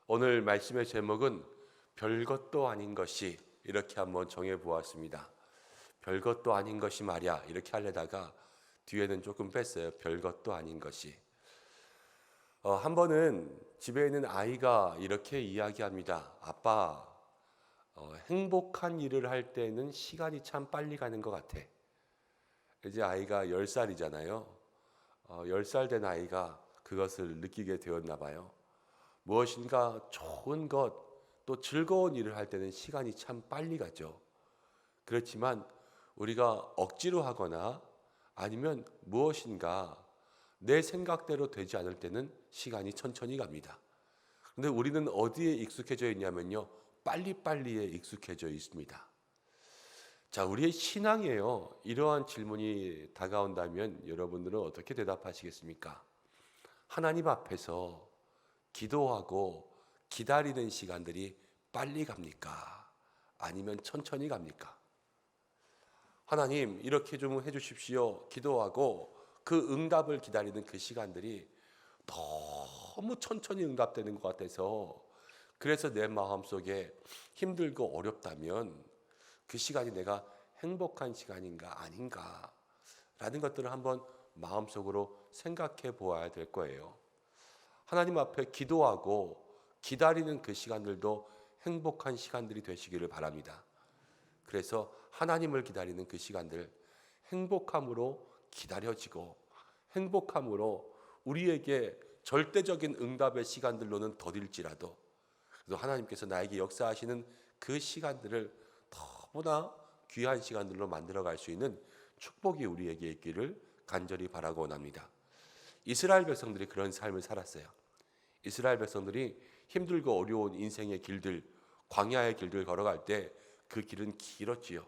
오늘 말씀의 제목은 별것도 아닌 것이, 이렇게 한번 정해 보았습니다. 별것도 아닌 것이 말이야, 이렇게 하려다가 뒤에는 조금 뺐어요. 별것도 아닌 것이. 한 번은 집에 있는 아이가 이렇게 이야기합니다. 아빠, 행복한 일을 할 때는 시간이 참 빨리 가는 것 같아. 이제 아이가 10살이잖아요. 10살 된 아이가 그것을 느끼게 되었나 봐요. 무엇인가 좋은 것, 또 즐거운 일을 할 때는 시간이 참 빨리 가죠. 그렇지만 우리가 억지로 하거나 아니면 무엇인가 내 생각대로 되지 않을 때는 시간이 천천히 갑니다. 그런데 우리는 어디에 익숙해져 있냐면요, 빨리빨리에 익숙해져 있습니다. 자, 우리의 신앙이에요. 이러한 질문이 다가온다면 여러분들은 어떻게 대답하시겠습니까? 하나님 앞에서 기도하고 기다리는 시간들이 빨리 갑니까? 아니면 천천히 갑니까? 하나님, 이렇게 좀 해주십시오. 기도하고 그 응답을 기다리는 그 시간들이 너무 천천히 응답되는 것 같아서, 그래서 내 마음속에 힘들고 어렵다면 그 시간이 내가 행복한 시간인가 아닌가 라는 것들을 한번 마음속으로 생각해 보아야 될 거예요. 하나님 앞에 기도하고 기다리는 그 시간들도 행복한 시간들이 되시기를 바랍니다. 그래서 하나님을 기다리는 그 시간들, 행복함으로 기다려지고 행복함으로 우리에게 절대적인 응답의 시간들로는 더딜지라도, 그래서 하나님께서 나에게 역사하시는 그 시간들을 너무나 귀한 시간들로 만들어갈 수 있는 축복이 우리에게 있기를 간절히 바라고 원합니다. 이스라엘 백성들이 그런 삶을 살았어요. 이스라엘 백성들이 힘들고 어려운 인생의 길들, 광야의 길들 걸어갈 때 그 길은 길었지요.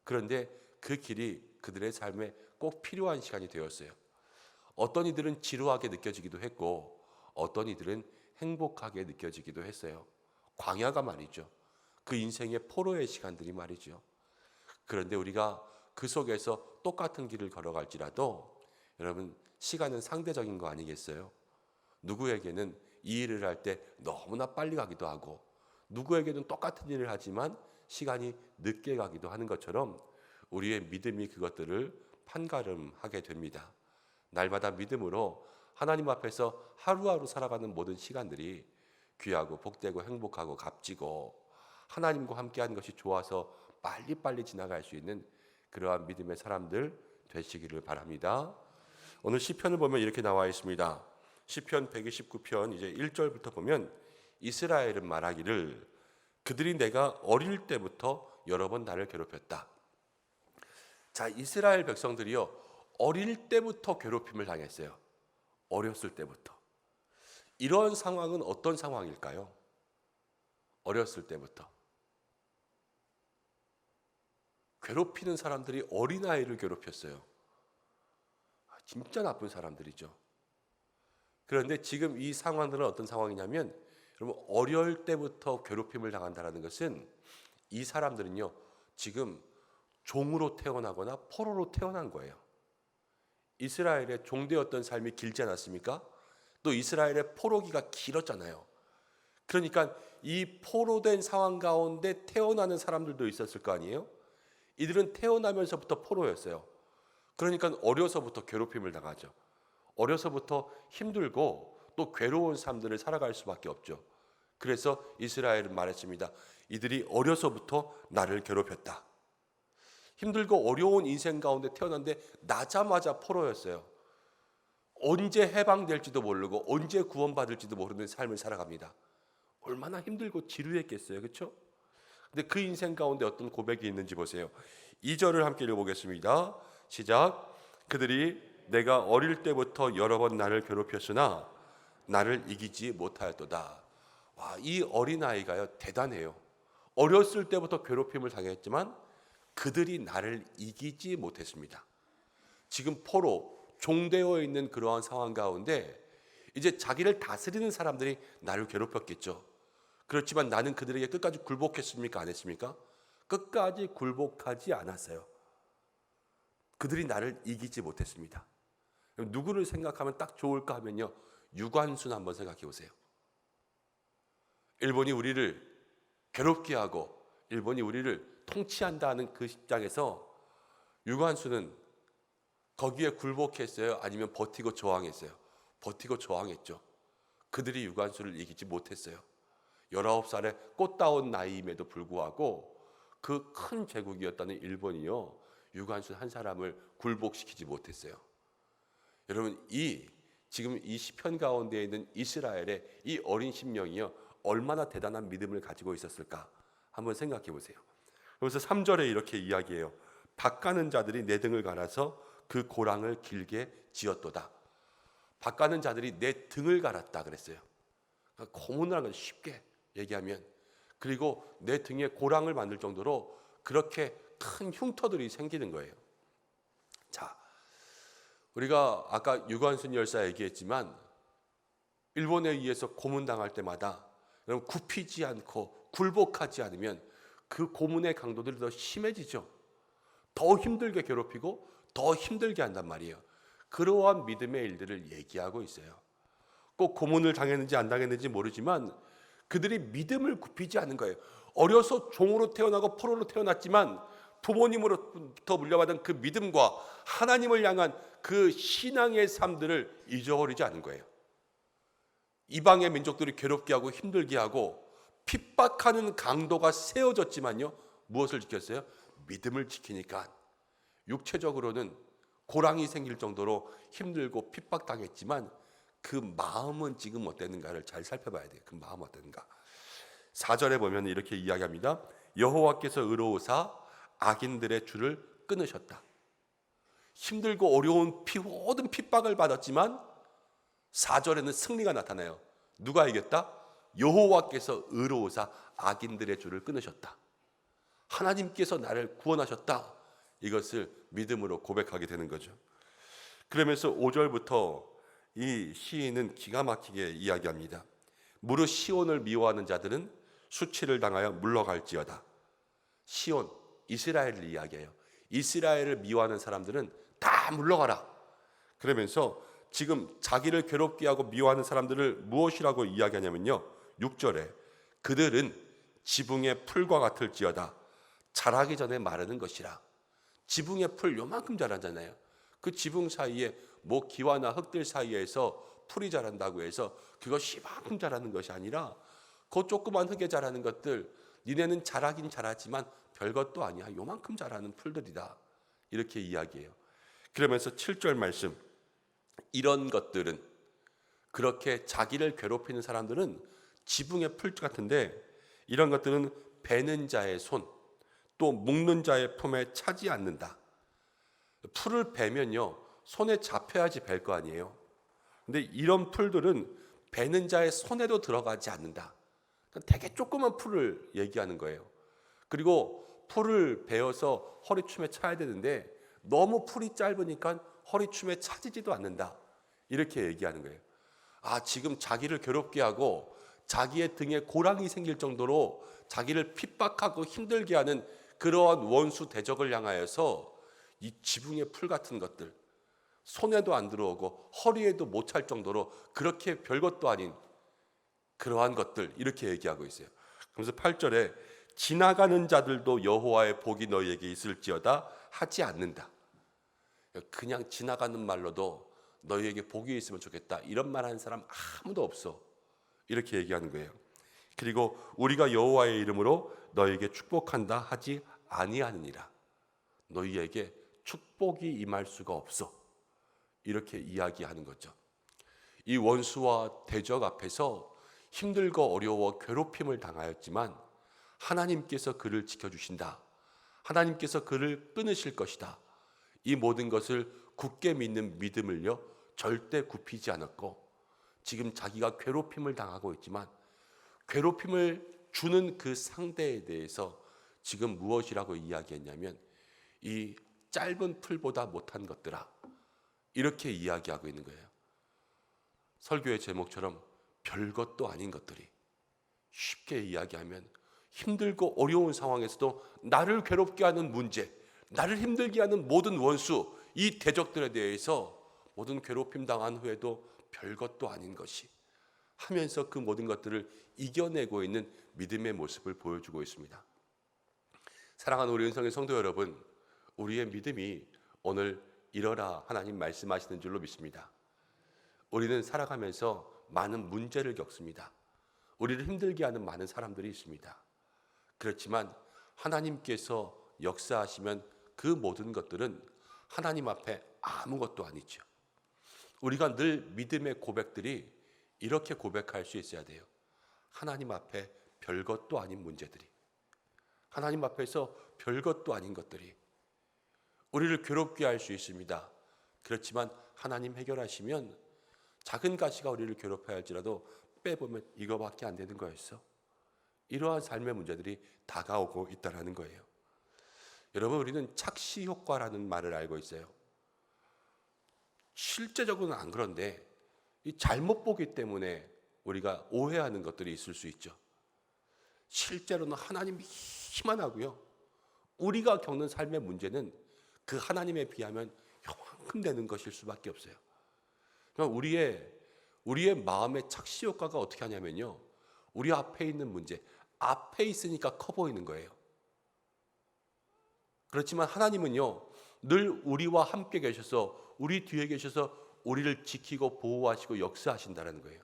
그런데 그 길이 그들의 삶에 꼭 필요한 시간이 되었어요. 어떤 이들은 지루하게 느껴지기도 했고 어떤 이들은 행복하게 느껴지기도 했어요. 광야가 말이죠. 그 인생의 포로의 시간들이 말이죠. 그런데 우리가 그 속에서 똑같은 길을 걸어갈지라도 여러분, 시간은 상대적인 거 아니겠어요? 누구에게는 이 일을 할 때 너무나 빨리 가기도 하고 누구에게는 똑같은 일을 하지만 시간이 늦게 가기도 하는 것처럼 우리의 믿음이 그것들을 판가름하게 됩니다. 날마다 믿음으로 하나님 앞에서 하루하루 살아가는 모든 시간들이 귀하고 복되고 행복하고 값지고 하나님과 함께하는 것이 좋아서 빨리빨리 지나갈 수 있는 그러한 믿음의 사람들 되시기를 바랍니다. 오늘 시편을 보면 이렇게 나와 있습니다. 시편 129편 이제 1절부터 보면 이스라엘은 말하기를 그들이 내가 어릴 때부터 여러 번 나를 괴롭혔다. 자, 이스라엘 백성들이요, 어릴 때부터 괴롭힘을 당했어요. 어렸을 때부터. 이런 상황은 어떤 상황일까요? 어렸을 때부터 괴롭히는 사람들이 어린아이를 괴롭혔어요. 진짜 나쁜 사람들이죠. 그런데 지금 이 상황들은 어떤 상황이냐면, 여러분, 어릴 때부터 괴롭힘을 당한다는 것은 이 사람들은요, 지금 종으로 태어나거나 포로로 태어난 거예요. 이스라엘의 종되었던 삶이 길지 않았습니까? 또 이스라엘의 포로기가 길었잖아요. 그러니까 이 포로된 상황 가운데 태어나는 사람들도 있었을 거 아니에요? 이들은 태어나면서부터 포로였어요. 그러니까 어려서부터 괴롭힘을 당하죠. 어려서부터 힘들고 또 괴로운 삶들을 살아갈 수밖에 없죠. 그래서 이스라엘은 말했습니다. 이들이 어려서부터 나를 괴롭혔다. 힘들고 어려운 인생 가운데 태어났는데 나자마자 포로였어요. 언제 해방될지도 모르고 언제 구원받을지도 모르는 삶을 살아갑니다. 얼마나 힘들고 지루했겠어요. 그렇죠? 근데 그 인생 가운데 어떤 고백이 있는지 보세요. 2절을 함께 읽어보겠습니다. 시작. 그들이 내가 어릴 때부터 여러 번 나를 괴롭혔으나 나를 이기지 못하였도다. 와, 이 어린아이가요, 대단해요. 어렸을 때부터 괴롭힘을 당했지만 그들이 나를 이기지 못했습니다. 지금 포로, 종되어 있는 그러한 상황 가운데 이제 자기를 다스리는 사람들이 나를 괴롭혔겠죠. 그렇지만 나는 그들에게 끝까지 굴복했습니까? 안 했습니까? 끝까지 굴복하지 않았어요. 그들이 나를 이기지 못했습니다. 누구를 생각하면 딱 좋을까 하면요, 유관순 한번 생각해 보세요. 일본이 우리를 괴롭게 하고 일본이 우리를 통치한다는 그 입장에서 유관순은 거기에 굴복했어요? 아니면 버티고 저항했어요? 버티고 저항했죠. 그들이 유관순을 이기지 못했어요. 19살의 꽃다운 나이임에도 불구하고 그 큰 제국이었다는 일본이요, 유관순 한 사람을 굴복시키지 못했어요. 여러분, 지금 이 시편 가운데 있는 이스라엘의 이 어린 심령이요, 얼마나 대단한 믿음을 가지고 있었을까 한번 생각해 보세요. 그래서 3절에 이렇게 이야기해요. 밭가는 자들이 내 등을 갈아서 그 고랑을 길게 지었도다. 밭가는 자들이 내 등을 갈았다 그랬어요. 그러니까 고문하는 걸 쉽게 얘기하면, 그리고 내 등에 고랑을 만들 정도로 그렇게 큰 흉터들이 생기는 거예요. 자, 우리가 아까 유관순 열사 얘기했지만 일본에 의해서 고문당할 때마다 여러분 굽히지 않고 굴복하지 않으면 그 고문의 강도들이 더 심해지죠. 더 힘들게 괴롭히고 더 힘들게 한단 말이에요. 그러한 믿음의 일들을 얘기하고 있어요. 꼭 고문을 당했는지 안 당했는지 모르지만 그들이 믿음을 굽히지 않은 거예요. 어려서 종으로 태어나고 포로로 태어났지만 부모님으로부터 물려받은 그 믿음과 하나님을 향한 그 신앙의 삶들을 잊어버리지 않은 거예요. 이방의 민족들이 괴롭게 하고 힘들게 하고 핍박하는 강도가 세워졌지만요, 무엇을 지켰어요? 믿음을 지키니까 육체적으로는 고랑이 생길 정도로 힘들고 핍박당했지만 그 마음은 지금 어땠는가를 잘 살펴봐야 돼요. 그 마음 어땠는가. 4절에 보면 이렇게 이야기합니다. 여호와께서 의로우사 악인들의 줄을 끊으셨다. 힘들고 어려운 모든 핍박을 받았지만 4절에는 승리가 나타나요. 누가 이겼다? 여호와께서 의로우사 악인들의 줄을 끊으셨다. 하나님께서 나를 구원하셨다. 이것을 믿음으로 고백하게 되는 거죠. 그러면서 5절부터 이 시인은 기가 막히게 이야기합니다. 무릇 시온을 미워하는 자들은 수치를 당하여 물러갈지어다. 시온, 이스라엘을 이야기해요. 이스라엘을 미워하는 사람들은 다 물러가라. 그러면서 지금 자기를 괴롭게 하고 미워하는 사람들을 무엇이라고 이야기하냐면요, 6절에 그들은 지붕의 풀과 같을지어다. 자라기 전에 마르는 것이라. 지붕의 풀 요만큼 자라잖아요. 그 지붕 사이에 기와나 흙들 사이에서 풀이 자란다고 해서 그것이 이만큼 자라는 것이 아니라 그 조그만 흙에 자라는 것들, 니네는 자라긴 자라지만 별것도 아니야. 요만큼 자라는 풀들이다. 이렇게 이야기해요. 그러면서 7절 말씀, 이런 것들은, 그렇게 자기를 괴롭히는 사람들은 지붕의 풀 같은데 이런 것들은 베는 자의 손, 또 묶는 자의 품에 차지 않는다. 풀을 베면요, 손에 잡혀야지 벨 거 아니에요. 근데 이런 풀들은 베는 자의 손에도 들어가지 않는다. 되게 조그만 풀을 얘기하는 거예요. 그리고 풀을 베어서 허리춤에 차야 되는데 너무 풀이 짧으니까 허리춤에 차지지도 않는다. 이렇게 얘기하는 거예요. 지금 자기를 괴롭게 하고 자기의 등에 고랑이 생길 정도로 자기를 핍박하고 힘들게 하는 그러한 원수 대적을 향하여서 이 지붕의 풀 같은 것들, 손에도 안 들어오고 허리에도 못 찰 정도로 그렇게 별것도 아닌 그러한 것들, 이렇게 얘기하고 있어요. 그래서 8절에 지나가는 자들도 여호와의 복이 너희에게 있을지어다 하지 않는다. 그냥 지나가는 말로도 너희에게 복이 있으면 좋겠다, 이런 말 하는 사람 아무도 없어. 이렇게 얘기하는 거예요. 그리고 우리가 여호와의 이름으로 너희에게 축복한다 하지 아니하느니라. 너희에게 축복이 임할 수가 없어. 이렇게 이야기하는 거죠. 이 원수와 대적 앞에서 힘들고 어려워 괴롭힘을 당하였지만 하나님께서 그를 지켜주신다. 하나님께서 그를 끊으실 것이다. 이 모든 것을 굳게 믿는 믿음을요, 절대 굽히지 않았고, 지금 자기가 괴롭힘을 당하고 있지만 괴롭힘을 주는 그 상대에 대해서 지금 무엇이라고 이야기했냐면, 이 짧은 풀보다 못한 것들아, 이렇게 이야기하고 있는 거예요. 설교의 제목처럼 별것도 아닌 것들이, 쉽게 이야기하면 힘들고 어려운 상황에서도 나를 괴롭게 하는 문제, 나를 힘들게 하는 모든 원수, 이 대적들에 대해서 모든 괴롭힘 당한 후에도 별것도 아닌 것이, 하면서 그 모든 것들을 이겨내고 있는 믿음의 모습을 보여주고 있습니다. 사랑하는 우리 은성의 성도 여러분, 우리의 믿음이 오늘 이러라 하나님 말씀하시는 줄로 믿습니다. 우리는 살아가면서 많은 문제를 겪습니다. 우리를 힘들게 하는 많은 사람들이 있습니다. 그렇지만 하나님께서 역사하시면 그 모든 것들은 하나님 앞에 아무것도 아니죠. 우리가 늘 믿음의 고백들이 이렇게 고백할 수 있어야 돼요. 하나님 앞에 별것도 아닌 문제들이, 하나님 앞에서 별것도 아닌 것들이 우리를 괴롭게 할 수 있습니다. 그렇지만 하나님 해결하시면 작은 가시가 우리를 괴롭혀야 할지라도 빼보면 이거밖에 안 되는 거였어. 이러한 삶의 문제들이 다가오고 있다는 거예요. 여러분, 우리는 착시 효과라는 말을 알고 있어요. 실제적으로는 안 그런데 이 잘못 보기 때문에 우리가 오해하는 것들이 있을 수 있죠. 실제로는 하나님이 희만하고요, 우리가 겪는 삶의 문제는 그 하나님에 비하면 요만큼 되는 것일 수밖에 없어요. 그러니까 우리의 마음의 착시 효과가 어떻게 하냐면요, 우리 앞에 있는 문제, 앞에 있으니까 커 보이는 거예요. 그렇지만 하나님은요, 늘 우리와 함께 계셔서, 우리 뒤에 계셔서 우리를 지키고 보호하시고 역사하신다는 거예요.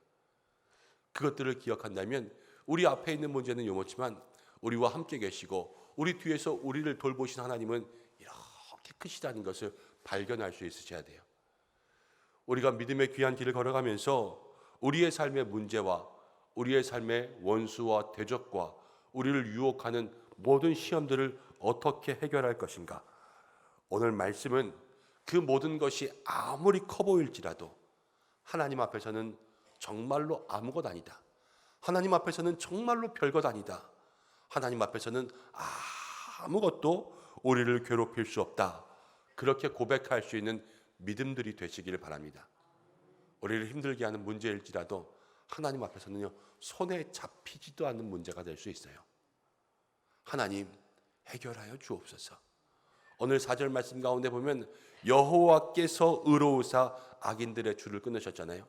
그것들을 기억한다면 우리 앞에 있는 문제는 요렇지만 우리와 함께 계시고 우리 뒤에서 우리를 돌보신 하나님은 이렇게 크시다는 것을 발견할 수 있으셔야 돼요. 우리가 믿음의 귀한 길을 걸어가면서 우리의 삶의 문제와 우리의 삶의 원수와 대적과 우리를 유혹하는 모든 시험들을 어떻게 해결할 것인가? 오늘 말씀은 그 모든 것이 아무리 커 보일지라도 하나님 앞에서는 정말로 아무것 아니다. 하나님 앞에서는 정말로 별것 아니다. 하나님 앞에서는 아무것도 우리를 괴롭힐 수 없다. 그렇게 고백할 수 있는 믿음들이 되시기를 바랍니다. 우리를 힘들게 하는 문제일지라도 하나님 앞에서는요, 손에 잡히지도 않는 문제가 될 수 있어요. 하나님 해결하여 주옵소서. 오늘 4절 말씀 가운데 보면 여호와께서 의로우사 악인들의 줄을 끊으셨잖아요.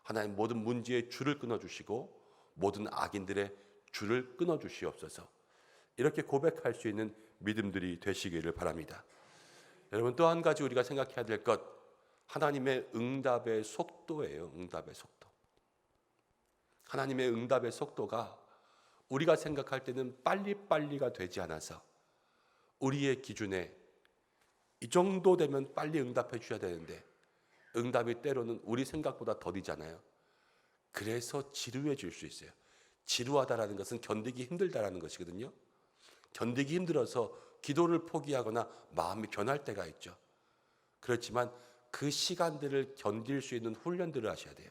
하나님 모든 문제의 줄을 끊어주시고 모든 악인들의 줄을 끊어주시옵소서. 이렇게 고백할 수 있는 믿음들이 되시기를 바랍니다. 여러분, 또 한 가지 우리가 생각해야 될 것, 하나님의 응답의 속도예요. 응답의 속도. 하나님의 응답의 속도가 우리가 생각할 때는 빨리빨리가 되지 않아서 우리의 기준에 이 정도 되면 빨리 응답해 주셔야 되는데 응답이 때로는 우리 생각보다 더디잖아요. 그래서 지루해질 수 있어요. 지루하다라는 것은 견디기 힘들다라는 것이거든요. 견디기 힘들어서 기도를 포기하거나 마음이 변할 때가 있죠. 그렇지만 그 시간들을 견딜 수 있는 훈련들을 하셔야 돼요.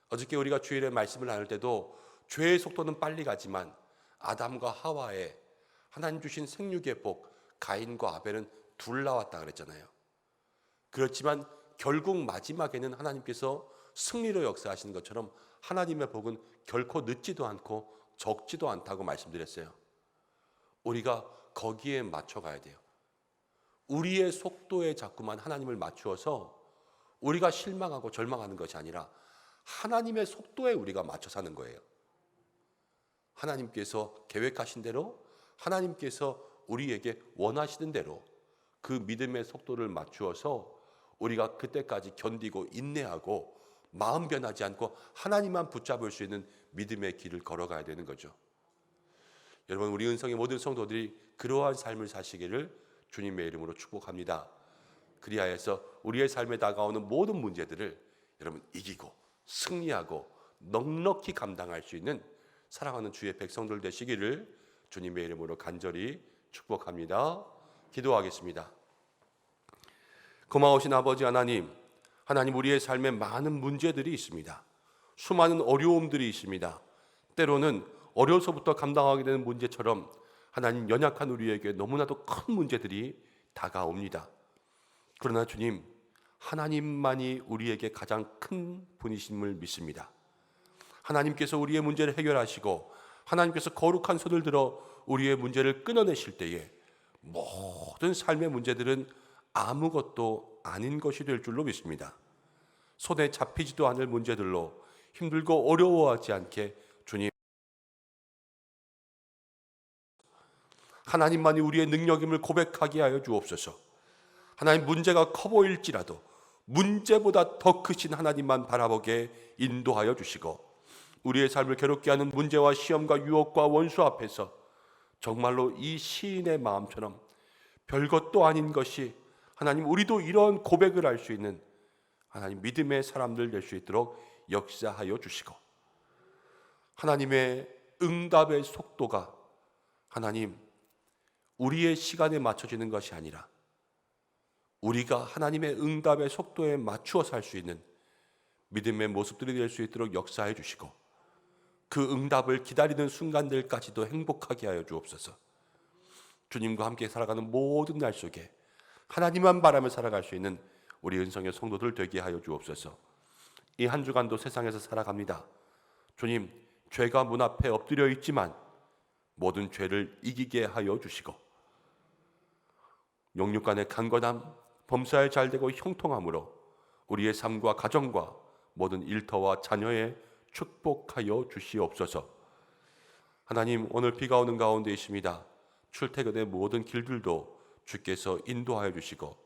어저께 우리가 주일에 말씀을 나눌 때도 죄의 속도는 빨리 가지만 아담과 하와의 하나님 주신 생육의 복, 가인과 아벨은 둘 나왔다 그랬잖아요. 그렇지만 결국 마지막에는 하나님께서 승리로 역사하시는 것처럼 하나님의 복은 결코 늦지도 않고 적지도 않다고 말씀드렸어요. 우리가 거기에 맞춰가야 돼요. 우리의 속도에 자꾸만 하나님을 맞추어서 우리가 실망하고 절망하는 것이 아니라 하나님의 속도에 우리가 맞춰 사는 거예요. 하나님께서 계획하신 대로, 하나님께서 우리에게 원하시는 대로 그 믿음의 속도를 맞추어서 우리가 그때까지 견디고 인내하고 마음 변하지 않고 하나님만 붙잡을 수 있는 믿음의 길을 걸어가야 되는 거죠. 여러분, 우리 은성의 모든 성도들이 그러한 삶을 사시기를 주님의 이름으로 축복합니다. 그리하여서 우리의 삶에 다가오는 모든 문제들을 여러분 이기고 승리하고 넉넉히 감당할 수 있는 사랑하는 주의 백성들 되시기를 주님의 이름으로 간절히 축복합니다. 기도하겠습니다. 고마우신 아버지 하나님, 하나님 우리의 삶에 많은 문제들이 있습니다. 수많은 어려움들이 있습니다. 때로는 어려서부터 감당하게 되는 문제처럼 하나님 연약한 우리에게 너무나도 큰 문제들이 다가옵니다. 그러나 주님, 하나님만이 우리에게 가장 큰 분이심을 믿습니다. 하나님께서 우리의 문제를 해결하시고 하나님께서 거룩한 손을 들어 우리의 문제를 끊어내실 때에 모든 삶의 문제들은 아무것도 아닌 것이 될 줄로 믿습니다. 손에 잡히지도 않을 문제들로 힘들고 어려워하지 않게 주님, 하나님만이 우리의 능력임을 고백하게 하여 주옵소서. 하나님, 문제가 커 보일지라도 문제보다 더 크신 하나님만 바라보게 인도하여 주시고, 우리의 삶을 괴롭게 하는 문제와 시험과 유혹과 원수 앞에서 정말로 이 시인의 마음처럼 별것도 아닌 것이, 하나님, 우리도 이런 고백을 할 수 있는 하나님 믿음의 사람들 될 수 있도록 역사하여 주시고, 하나님의 응답의 속도가 하나님 우리의 시간에 맞춰지는 것이 아니라 우리가 하나님의 응답의 속도에 맞추어 살 수 있는 믿음의 모습들이 될 수 있도록 역사해 주시고, 그 응답을 기다리는 순간들까지도 행복하게 하여 주옵소서. 주님과 함께 살아가는 모든 날 속에 하나님만 바라며 살아갈 수 있는 우리 은성의 성도들 되게 하여 주옵소서. 이 한 주간도 세상에서 살아갑니다. 주님, 죄가 문 앞에 엎드려 있지만 모든 죄를 이기게 하여 주시고, 영육 간의 강건함, 범사에 잘되고 형통함으로 우리의 삶과 가정과 모든 일터와 자녀에 축복하여 주시옵소서. 하나님, 오늘 비가 오는 가운데 있습니다. 출퇴근의 모든 길들도 주께서 인도하여 주시고,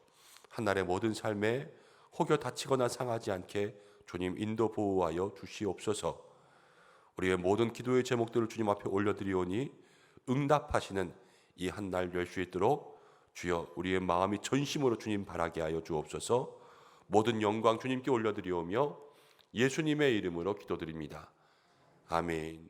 한날의 모든 삶에 혹여 다치거나 상하지 않게 주님 인도 보호하여 주시옵소서. 우리의 모든 기도의 제목들을 주님 앞에 올려드리오니 응답하시는 이 한 날 될 수 있도록 주여 우리의 마음이 전심으로 주님 바라게 하여 주옵소서. 모든 영광 주님께 올려드리오며 예수님의 이름으로 기도드립니다. 아멘.